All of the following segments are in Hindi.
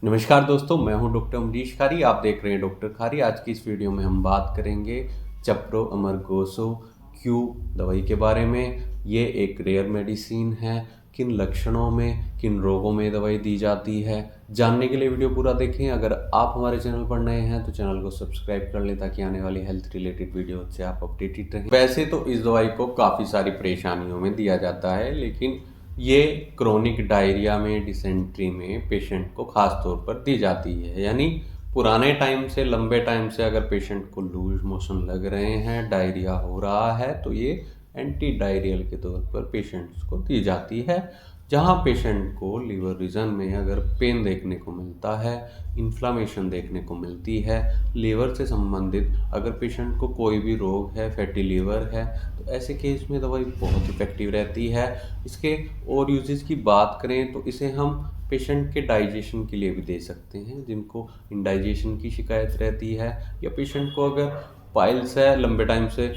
नमस्कार दोस्तों, मैं हूं डॉक्टर अमरीश खारी। आप देख रहे हैं डॉक्टर खारी। आज की इस वीडियो में हम बात करेंगे चप्रो अमरगोसो क्यू दवाई के बारे में। ये एक रेयर मेडिसिन है। किन लक्षणों में, किन रोगों में दवाई दी जाती है, जानने के लिए वीडियो पूरा देखें। अगर आप हमारे चैनल पर नए हैं तो चैनल को सब्सक्राइब कर लें ताकि आने वाली हेल्थ रिलेटेड वीडियो से आप अपडेटेड रहें। वैसे तो इस दवाई को काफ़ी सारी परेशानियों में दिया जाता है, लेकिन ये क्रोनिक डायरिया में, डिसेंट्री में पेशेंट को खास तौर पर दी जाती है। यानी पुराने टाइम से, लंबे टाइम से अगर पेशेंट को लूज मोशन लग रहे हैं, डायरिया हो रहा है, तो ये एंटी डायरियल के तौर पर पेशेंट्स को दी जाती है। जहाँ पेशेंट को लीवर रीजन में अगर पेन देखने को मिलता है, इन्फ्लामेशन देखने को मिलती है, लीवर से संबंधित अगर पेशेंट को कोई भी रोग है, फैटी लीवर है, तो ऐसे केस में दवाई बहुत इफेक्टिव रहती है। इसके और यूजेस की बात करें तो इसे हम पेशेंट के डाइजेशन के लिए भी दे सकते हैं, जिनको इंडाइजेशन की शिकायत रहती है, या पेशेंट को अगर पाइल्स है, लंबे टाइम से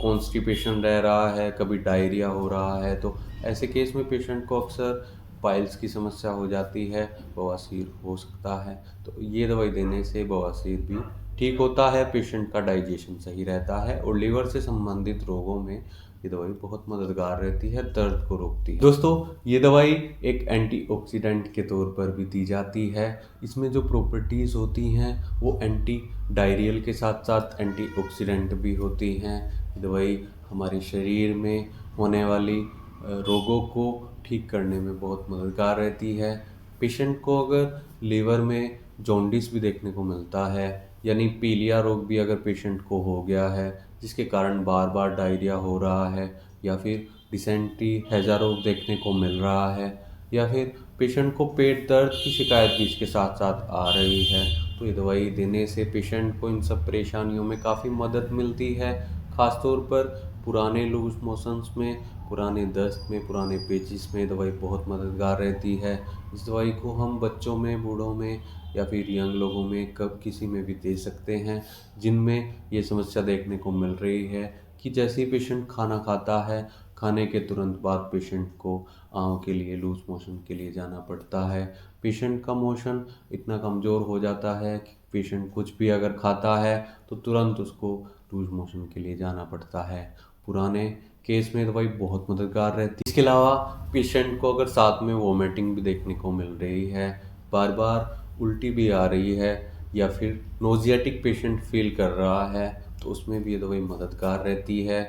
कॉन्स्टिपेशन रह रहा है, कभी डायरिया हो रहा है, तो ऐसे केस में पेशेंट को अक्सर पाइल्स की समस्या हो जाती है, बवासीर हो सकता है। तो ये दवाई देने से बवासीर भी ठीक होता है, पेशेंट का डाइजेशन सही रहता है, और लीवर से संबंधित रोगों में ये दवाई बहुत मददगार रहती है, दर्द को रोकती है। दोस्तों, ये दवाई एक एंटीऑक्सीडेंट के तौर पर भी दी जाती है। इसमें जो प्रॉपर्टीज़ होती हैं वो एंटी डायरियल के साथ साथ एंटीऑक्सीडेंट भी होती हैं। ये दवाई हमारे शरीर में होने वाली रोगों को ठीक करने में बहुत मददगार रहती है। पेशेंट को अगर लीवर में जॉन्डिस भी देखने को मिलता है, यानी पीलिया रोग भी अगर पेशेंट को हो गया है, जिसके कारण बार बार डायरिया हो रहा है, या फिर डिसेंट्री हैजा रोग देखने को मिल रहा है, या फिर पेशेंट को पेट दर्द की शिकायत भी इसके साथ साथ आ रही है, तो ये दवाई देने से पेशेंट को इन सब परेशानियों में काफ़ी मदद मिलती है। ख़ासतौर पर पुराने लूज मोशंस में, पुराने दस्त में, पुराने पेचिस में दवाई बहुत मददगार रहती है। इस दवाई को हम बच्चों में, बूढ़ों में, या फिर यंग लोगों में, कब किसी में भी दे सकते हैं जिनमें ये समस्या देखने को मिल रही है कि जैसे ही पेशेंट खाना खाता है, खाने के तुरंत बाद पेशेंट को आँव के लिए, लूज मोशन के लिए जाना पड़ता है। पेशेंट का मोशन इतना कमज़ोर हो जाता है कि पेशेंट कुछ भी अगर खाता है तो तुरंत उसको लूज मोशन के लिए जाना पड़ता है। पुराने केस में दवाई बहुत मददगार रहती है। इसके अलावा पेशेंट को अगर साथ में वोमिटिंग भी देखने को मिल रही है, बार बार उल्टी भी आ रही है, या फिर नोजियाटिक पेशेंट फील कर रहा है, तो उसमें भी ये दवाई मददगार रहती है।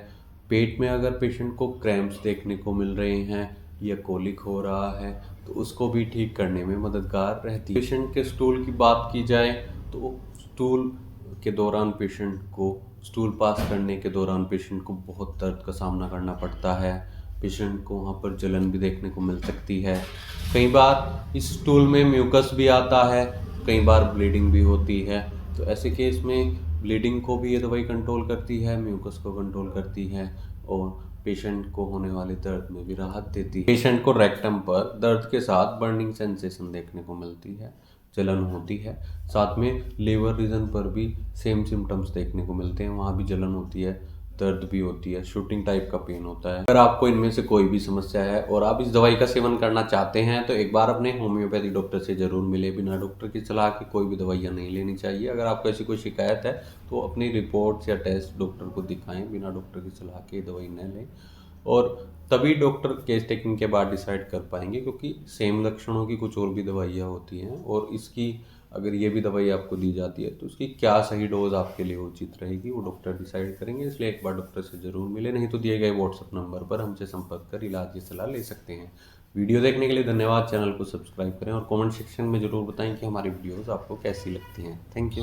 पेट में अगर पेशेंट को क्रैम्प्स देखने को मिल रहे हैं, या कोलिक हो रहा है, तो उसको भी ठीक करने में मददगार रहती है। पेशेंट के स्टूल की बात की जाए तो स्टूल के दौरान पेशेंट को, स्टूल पास करने के दौरान पेशेंट को बहुत दर्द का सामना करना पड़ता है। पेशेंट को वहाँ पर जलन भी देखने को मिल सकती है। कई बार इस स्टूल में म्यूकस भी आता है, कई बार ब्लीडिंग भी होती है, तो ऐसे केस में ब्लीडिंग को भी ये दवाई कंट्रोल करती है, म्यूकस को कंट्रोल करती है, और पेशेंट को होने वाले दर्द में भी राहत देती है। पेशेंट को रेक्टम पर दर्द के साथ बर्निंग सेंसेशन देखने को मिलती है, जलन होती है। साथ में लीवर रीजन पर भी सेम सिम्टम्स देखने को मिलते हैं, वहाँ भी जलन होती है, दर्द भी होती है, शूटिंग टाइप का पेन होता है। अगर आपको इनमें से कोई भी समस्या है और आप इस दवाई का सेवन करना चाहते हैं तो एक बार अपने होम्योपैथी डॉक्टर से ज़रूर मिले। बिना डॉक्टर की सलाह के कोई भी दवाइयाँ नहीं लेनी चाहिए। अगर आपको ऐसी कोई शिकायत है तो अपनी रिपोर्ट्स या टेस्ट डॉक्टर को दिखाएं, बिना डॉक्टर की सलाह के दवाई न लें, और तभी डॉक्टर केस टेकिंग के बाद डिसाइड कर पाएंगे, क्योंकि सेम लक्षणों की कुछ और भी दवाइयाँ होती हैं, और इसकी अगर ये भी दवाई आपको दी जाती है तो उसकी क्या सही डोज आपके लिए उचित रहेगी वो डॉक्टर डिसाइड करेंगे। इसलिए एक बार डॉक्टर से ज़रूर मिले, नहीं तो दिए गए व्हाट्सएप नंबर पर हमसे संपर्क कर इलाज की सलाह ले सकते हैं। वीडियो देखने के लिए धन्यवाद। चैनल को सब्सक्राइब करें और कमेंट सेक्शन में ज़रूर बताएं कि हमारी वीडियोज़ आपको कैसी लगती हैं। Thank you.